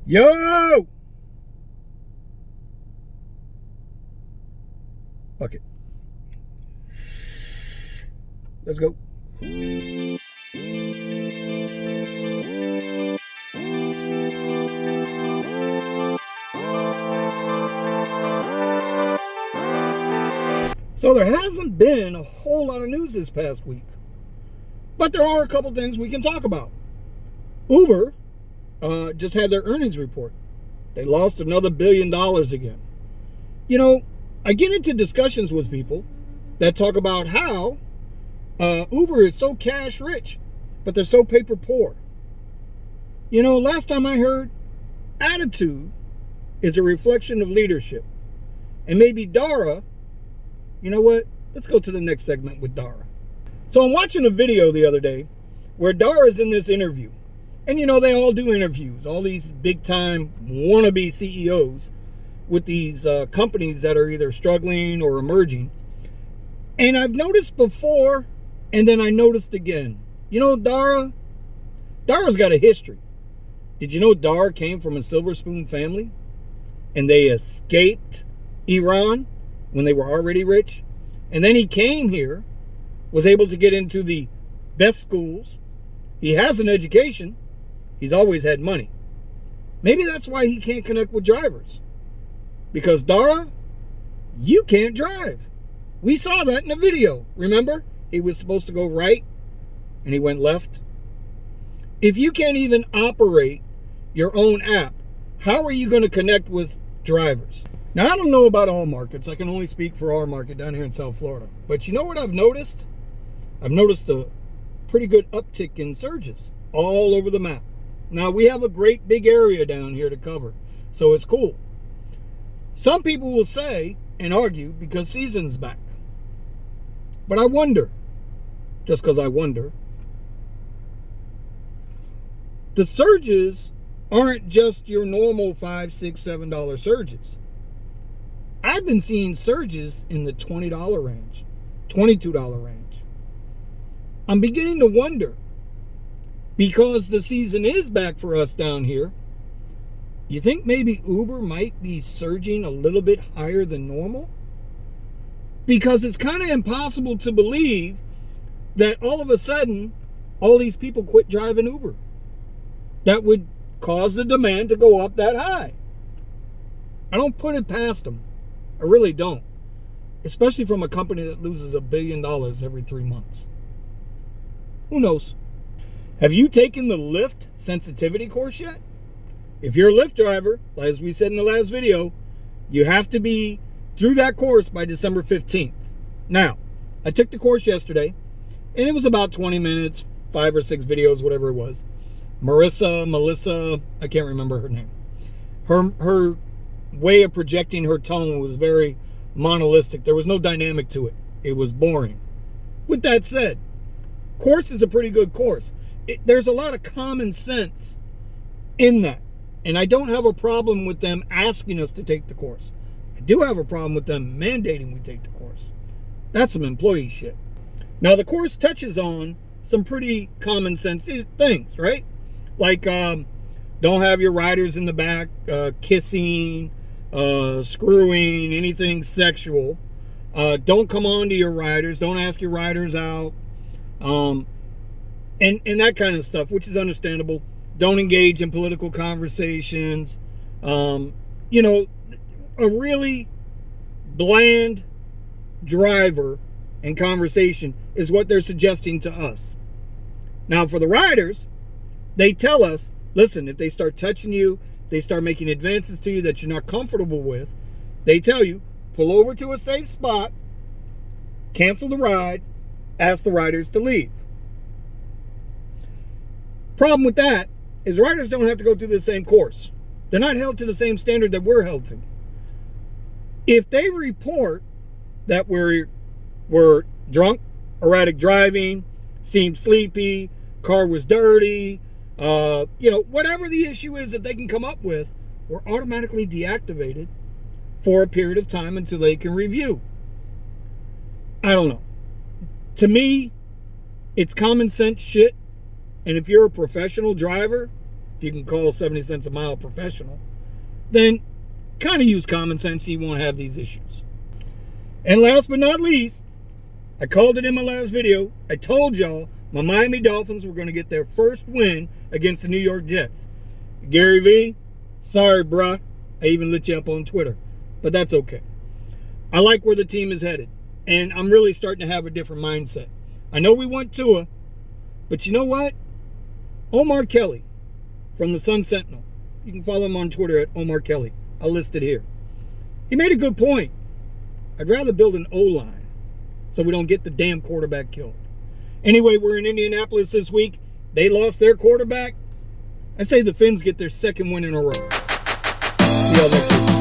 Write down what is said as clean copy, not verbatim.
Yo! Fuck it. Let's go. So there hasn't been a whole lot of news this past week. But there are a couple things we can talk about. Uber just had their earnings report. They lost another $1 billion again. You know, I get into discussions with people that talk about how Uber is so cash rich, but they're so paper poor. You know, last time I heard, attitude is a reflection of leadership. And maybe Dara, you know what? Let's go to the next segment with Dara. So I'm watching a video the other day where Dara's in this interview. And you know, they all do interviews, all these big time wannabe CEOs with these companies that are either struggling or emerging. And I've noticed before, and then I noticed again. You know, Dara's got a history. Did you know Dara came from a silver spoon family? And they escaped Iran when they were already rich. And then he came here, was able to get into the best schools. He has an education. He's always had money. Maybe that's why he can't connect with drivers. Because Dara, you can't drive. We saw that in the video. Remember? He was supposed to go right and he went left. If you can't even operate your own app, how are you going to connect with drivers? Now, I don't know about all markets. I can only speak for our market down here in South Florida. But you know what I've noticed? I've noticed a pretty good uptick in surges all over the map. Now, we have a great big area down here to cover, so it's cool. Some people will say and argue because season's back. But I wonder, just because I wonder, the surges aren't just your normal $5, $6, $7 surges. I've been seeing surges in the $20 range, $22 range. I'm beginning to wonder, because the season is back for us down here, you think maybe Uber might be surging a little bit higher than normal? Because it's kind of impossible to believe that all of a sudden, all these people quit driving Uber. That would cause the demand to go up that high. I don't put it past them. I really don't. Especially from a company that loses $1 billion every 3 months. Who knows? Have you taken the Lyft sensitivity course yet? If you're a Lyft driver, as we said in the last video, you have to be through that course by December 15th. Now, I took the course yesterday, and it was about 20 minutes, 5 or 6 videos, whatever it was. Melissa, I can't remember her name. Her way of projecting her tone was very monolithic. There was no dynamic to it. It was boring. With that said, course is a pretty good course. There's a lot of common sense in that. And I don't have a problem with them asking us to take the course. I do have a problem with them mandating we take the course. That's some employee shit. Now, the course touches on some pretty common sense things, right? Like, don't have your riders in the back kissing, screwing, anything sexual. Don't come on to your riders. Don't ask your riders out. And that kind of stuff, which is understandable. Don't engage in political conversations. You know, a really bland driver and conversation is what they're suggesting to us. Now, for the riders, they tell us, listen, if they start touching you, they start making advances to you that you're not comfortable with, they tell you, pull over to a safe spot, cancel the ride, ask the riders to leave. Problem with that is riders don't have to go through the same course. They're not held to the same standard that we're held to. If they report that we're drunk, erratic driving, seemed sleepy, car was dirty, whatever the issue is that they can come up with, we're automatically deactivated for a period of time until they can review. I don't know. To me, it's common sense shit. And if you're a professional driver, if you can call 70 cents a mile professional, then kind of use common sense so you won't have these issues. And last but not least, I called it in my last video. I told y'all my Miami Dolphins were going to get their first win against the New York Jets. Gary V, sorry, bruh. I even lit you up on Twitter. But that's okay. I like where the team is headed. And I'm really starting to have a different mindset. I know we want Tua, but you know what? Omar Kelly from the Sun Sentinel. You can follow him on Twitter at Omar Kelly. I'll list it here. He made a good point. I'd rather build an O-line so we don't get the damn quarterback killed. Anyway, we're in Indianapolis this week. They lost their quarterback. I say the Finns get their second win in a row. See y'all next week.